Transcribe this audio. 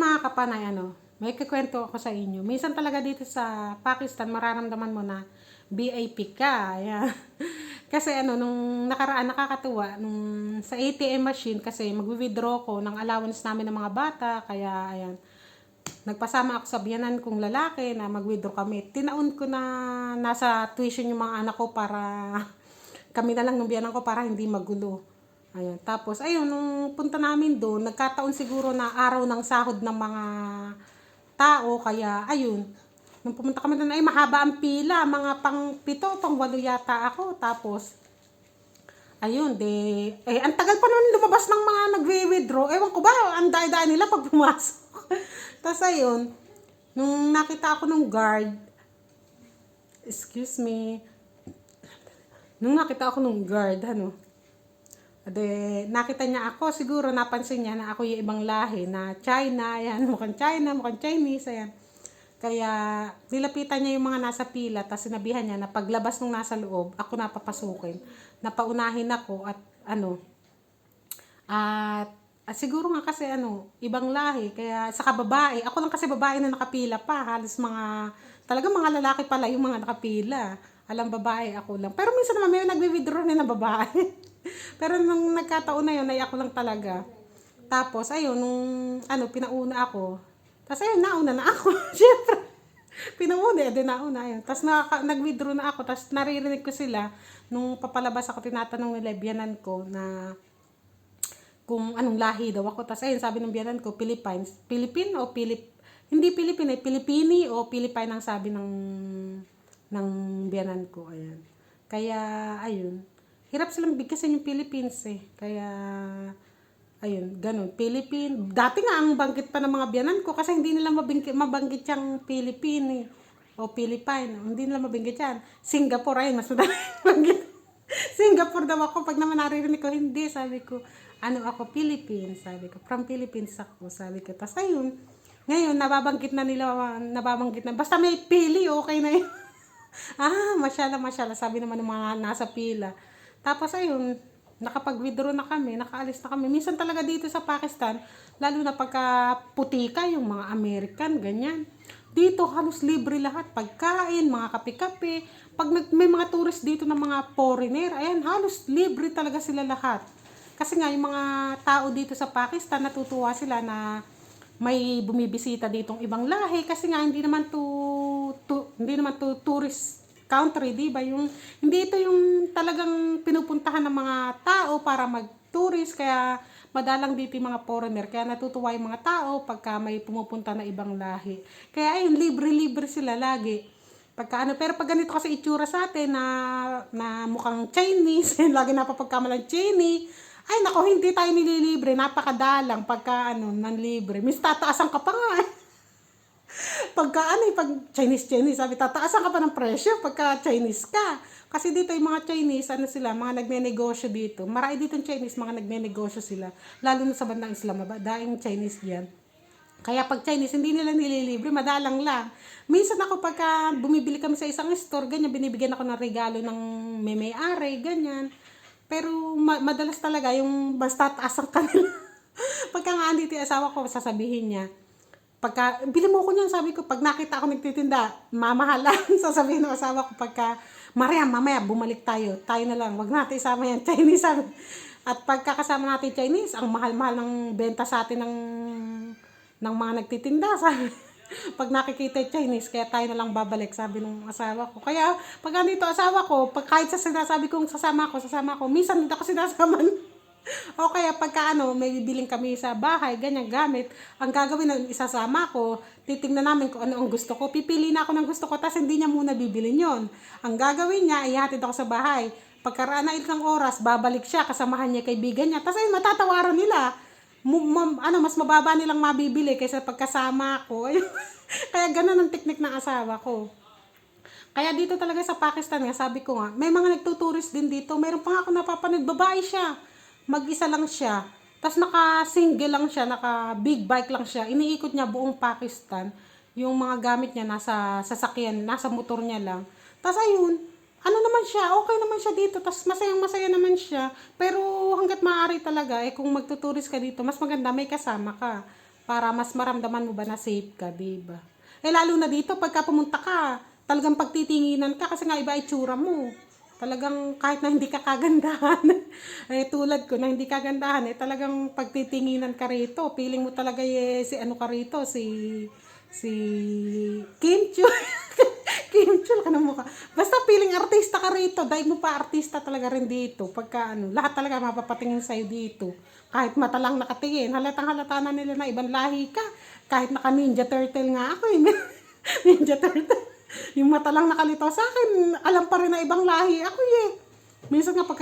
mga kapanay, may kikwento ako sa inyo. Minsan talaga dito sa Pakistan, mararamdaman mo na VIP ka. Ayan. Kasi nung nakaraan nakakatuwa, nung sa ATM machine, kasi mag-withdraw ko ng allowance namin ng mga bata, kaya ayan, nagpasama ako sa biyanan kong lalaki na mag-withdraw kami. Tinaon ko na nasa tuition yung mga anak ko para kami na lang ng biyanan ko para hindi magulo. Ayun. Tapos, ayun, nung punta namin doon, nagkataon siguro na araw ng sahod ng mga tao. Kaya, ayun, nung pumunta kami doon, ay mahaba ang pila. Mga pang-7, pang-8 yata ako. Tapos, ayun, ang tagal pa nun lumabas ng mga nagwi-withdraw. Ewan ko ba, ang dai-dai nila pag pumasok. Tapos, ayun, nung nakita ako nung guard, excuse me, nung nakita ako nung guard, nakita niya ako, siguro napansin niya na ako yung ibang lahi na China, ayan, mukhang China, mukhang Chinese, ayan. Kaya nilapitan niya yung mga nasa pila, tapos sinabihan niya na paglabas nung nasa loob, ako napapasukin. Napaunahin ako at siguro nga kasi ibang lahi, kaya saka babae, ako lang kasi babae na nakapila pa, halos talagang mga lalaki pala yung mga nakapila. Alam babae, ako lang. Pero minsan naman may nagwi-withdraw na babae. Pero nung nagkataon na yun, ay ako lang talaga. Tapos, ayun, nung pinauna ako. Tapos, ayun, nauna na ako. Siyempre, pinauna, nauna, ayun. Tapos, nag-withdraw na ako. Tapos, naririnig ko sila. Nung papalabas ako, tinatanong nila, biyanan ko, na kung anong lahi daw ako. Tapos, ayun, sabi ng biyanan ko, Philippines. Philippine o hindi Philippine, Pilipini o Philippine ang sabi ng biyanan ko, ayan. Kaya, ayun, hirap silang bigkasin yung Philippines Kaya, ayun, ganun, Philippine. Dati nga ang banggit pa ng mga biyanan ko kasi hindi nila mabanggit yung Philippine o Philippine. Hindi nila mabanggit yan. Singapore, ayun, mas madami banggit. Singapore daw ako. Pag naman naririnig ko, hindi, sabi ko, ako, Philippines, sabi ko, from Philippines ako, sabi ko. Tapos, ayun, ngayon, nababanggit na, basta may pili, okay na yun. Masyala, sabi naman ng mga nasa pila. Tapos ayun, nakapag-withdraw na kami, nakaalis na kami. Minsan talaga dito sa Pakistan, lalo na pagka puti ka, yung mga American, ganyan. Dito halos libre lahat, pagkain, mga kape-kape. Pag may mga tourist dito ng mga foreigner, ayan, halos libre talaga sila lahat. Kasi nga, yung mga tao dito sa Pakistan, natutuwa sila na may bumibisita ditong ibang lahi kasi nga hindi naman to tourist country, di ba? Hindi ito yung talagang pinupuntahan ng mga tao para mag-tourist, kaya madalang dito yung mga foreigner, kaya natutuwa yung mga tao pagka may pumupunta na ibang lahi. Kaya ayun, libre sila lagi. Pero pag ganito kasi itsura sa atin na mukhang Chinese, lagi napapagkamalang Chinese, ay nako, hindi tayo nililibre, napakadalang pagka nanlibre. Miss tataasan ka pa nga pagka pag Chinese, sabi tataasan ka pa ng presyo pagka Chinese ka. Kasi dito yung mga Chinese, sila, mga nagnenegosyo dito. Marami dito yung Chinese, mga nagnenegosyo sila. Lalo na sa bandang Islamabad, daing Chinese diyan. Kaya pag Chinese, hindi nila nililibre, madalang lang. Minsan ako pagka bumibili kami sa isang store, ganyan, binibigyan ako ng regalo ng may-ari, ganyan. Pero madalas talaga yung basta taas ang kanila. Pagka nga andito yung asawa ko, sasabihin niya, bili mo ko niyan, sabi ko, pag nakita ako nagtitinda, mamahalan. Sasabihin ng asawa ko, Mariam, mamaya, bumalik tayo na lang, wag natin isama yan, Chinese, sabi. At pagkakasama natin Chinese, ang mahal-mahal ng benta sa atin ng mga nagtitinda, sabi. Pag nakikita yung Chinese, kaya tayo na lang babalik, sabi ng asawa ko. Kaya, pag andito asawa ko, kahit sa sinasabi kong sasama ko, minsan hindi ako sinasama. O kaya pagka may bibiling kami sa bahay, ganyan gamit, ang gagawin na isasama ko, titingnan namin kung ano ang gusto ko. Pipili na ako ng gusto ko, tapos hindi niya muna bibilin yon. Ang gagawin niya, ihatid ako sa bahay. Pagkaraan na ilang oras, babalik siya, kasamahan niya kaibigan niya. Tapos matatawaran nila. Mas mababa nilang mabibili kaysa pagkasama ko. Kaya ganun ang teknik ng asawa ko. Kaya dito talaga sa Pakistan nga, sabi ko nga, may mga nagtuturist din dito. Mayroon pa nga ako napapanood, babae siya. Mag-isa lang siya. Tapos naka-single lang siya, naka-big bike lang siya. Iniikot niya buong Pakistan. Yung mga gamit niya nasa sasakyan, nasa motor niya lang. Tapos ayun, naman siya, okay naman siya dito, tas masayang-masaya naman siya. Pero hangga't maaari talaga, kung magtuturist ka dito, mas maganda may kasama ka. para mas maramdaman mo ba na safe ka, di ba? Eh lalo na dito, pagka pumunta ka, talagang pagtitinginan ka kasi nga iba itsura mo. Talagang kahit na hindi ka kagandahan, eh tulad ko na hindi kagandahan, eh talagang pagtitinginan ka rito, feeling mo talaga eh, si ano ka rito, si Kim Chu. Kim Chu ka na mukha. Basta feeling artista ka rito, dahil mo pa artista talaga rin dito. Pagka ano, lahat talaga mapapatingin sa'yo dito. Kahit mata lang nakatingin, halatang halata na nila na ibang lahi ka. Kahit naka Ninja Turtle nga ako, eh. Ninja Turtle. Yung mata lang nakalitaw sa akin, alam pa rin na ibang lahi ako eh. Minsan nga pagka